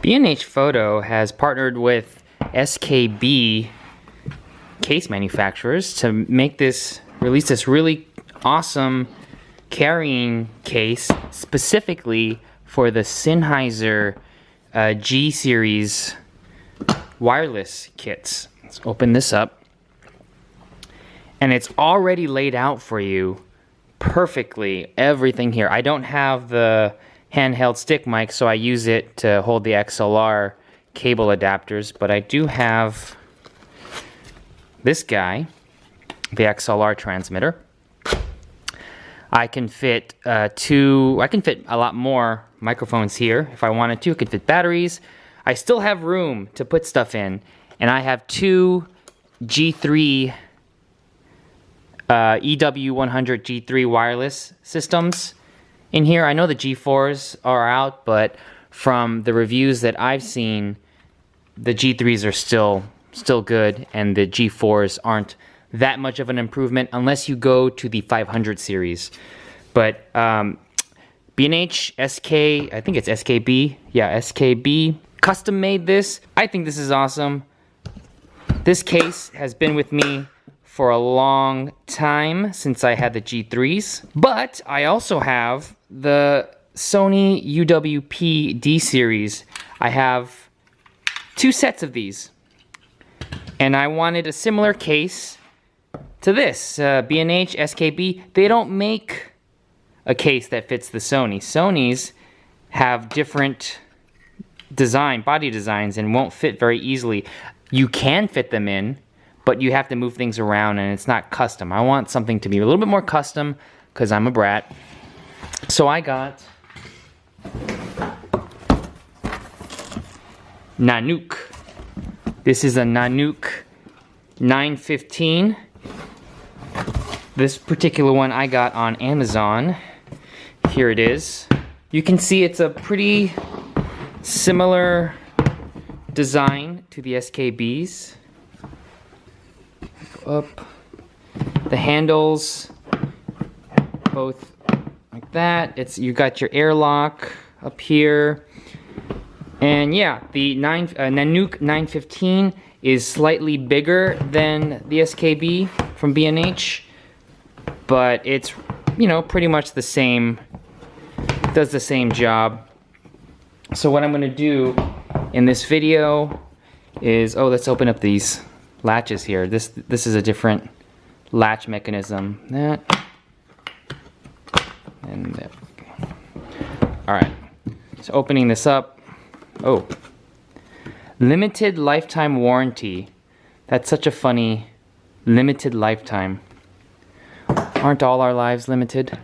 B&H Photo has partnered with SKB case manufacturers to release this really awesome carrying case specifically for the Sennheiser G series wireless kits. Let's open this up. And it's already laid out for you perfectly, everything here. I don't have the handheld stick mic, so I use it to hold the XLR cable adapters, but I do have this guy, the XLR transmitter. I can fit I can fit a lot more microphones here if I wanted to. I could fit batteries. I still have room to put stuff in, and I have two G3 EW100 G3 wireless systems in here. I know the G4s are out, but from the reviews that I've seen, the G3s are still good, and the G4s aren't that much of an improvement unless you go to the 500 series. But B&H, SK, I think it's SKB. Yeah, SKB custom made this. I think this is awesome. This case has been with me for a long time, since I had the G3s. But I also have the Sony UWP-D series. I have 2 sets of these. And I wanted a similar case to this. B&H, SKB, they don't make a case that fits the Sony. Sonys have different body designs, and won't fit very easily. You can fit them in, but you have to move things around, and it's not custom. I want something to be a little bit more custom, because I'm a brat. So I got Nanuk. This is a Nanuk 915. This particular one I got on Amazon. Here it is. You can see it's a pretty similar design to the SKBs. Up. The handles, both like that. You got your airlock up here. And yeah, the Nanuk 915 is slightly bigger than the SKB from B&H, but it's, you know, pretty much the same, does the same job. So what I'm gonna do in this video is, let's open up these latches here. This is a different latch mechanism. That and that. All right. So opening this up. Oh, limited lifetime warranty. That's such a funny limited lifetime. Aren't all our lives limited?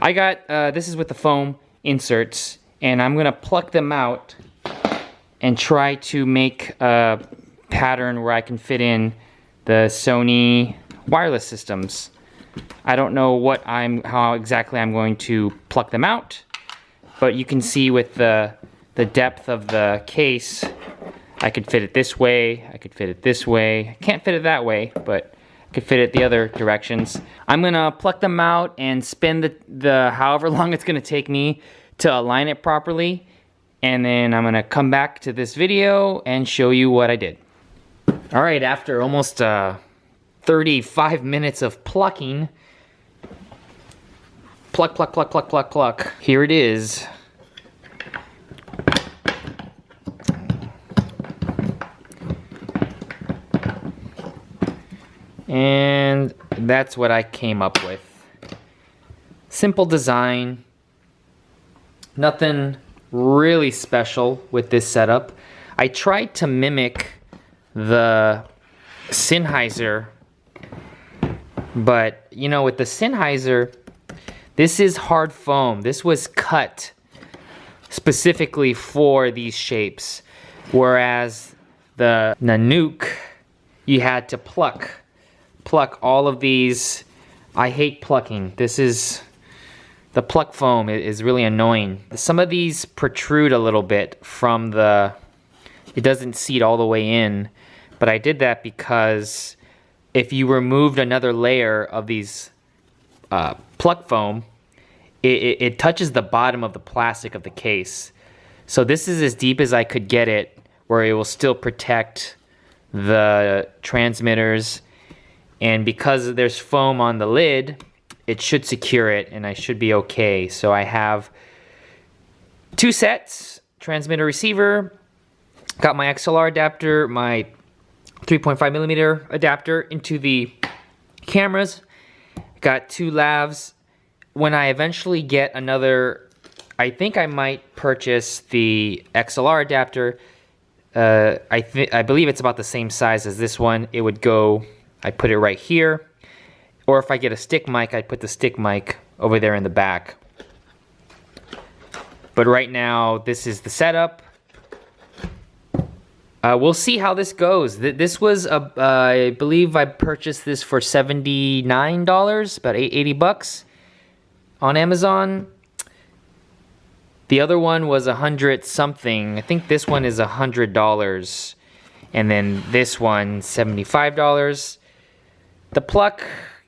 I got this is with the foam inserts, and I'm gonna pluck them out and try to make a pattern where I can fit in the Sony wireless systems. I don't know how exactly I'm going to pluck them out, but you can see with the depth of the case, I could fit it this way, I could fit it this way. I can't fit it that way, but I could fit it the other directions. I'm gonna pluck them out and spend the however long it's gonna take me to align it properly, and then I'm gonna come back to this video and show you what I did. All right, after almost 35 minutes of plucking, pluck, pluck, pluck, pluck, pluck, pluck. Here it is. And that's what I came up with. Simple design. Nothing really special with this setup. I tried to mimic the Sennheiser, but you know, with the Sennheiser, this is hard foam. This was cut specifically for these shapes, whereas the Nanuk, you had to pluck all of these. I hate plucking. The pluck foam is really annoying. Some of these protrude a little bit from it doesn't seat all the way in, but I did that because if you removed another layer of these pluck foam, it touches the bottom of the plastic of the case. So this is as deep as I could get it, where it will still protect the transmitters. And because there's foam on the lid, it should secure it and I should be okay. So I have 2 sets, transmitter receiver, got my XLR adapter, my 3.5mm adapter into the cameras, got 2 lavs. When I eventually get another, I think I might purchase the XLR adapter. I believe it's about the same size as this one. It would go, I put it right here. Or if I get a stick mic, I'd put the stick mic over there in the back. But right now, this is the setup. We'll see how this goes. This was, I believe I purchased this for $79, about 80 bucks on Amazon. The other one was 100 something. I think this one is $100. And then this one, $75. The pluck,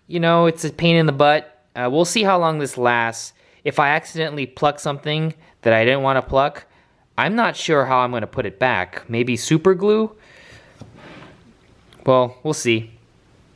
you know, it's a pain in the butt. We'll see how long this lasts. If I accidentally pluck something that I didn't want to pluck, I'm not sure how I'm going to put it back. Maybe super glue? Well, we'll see.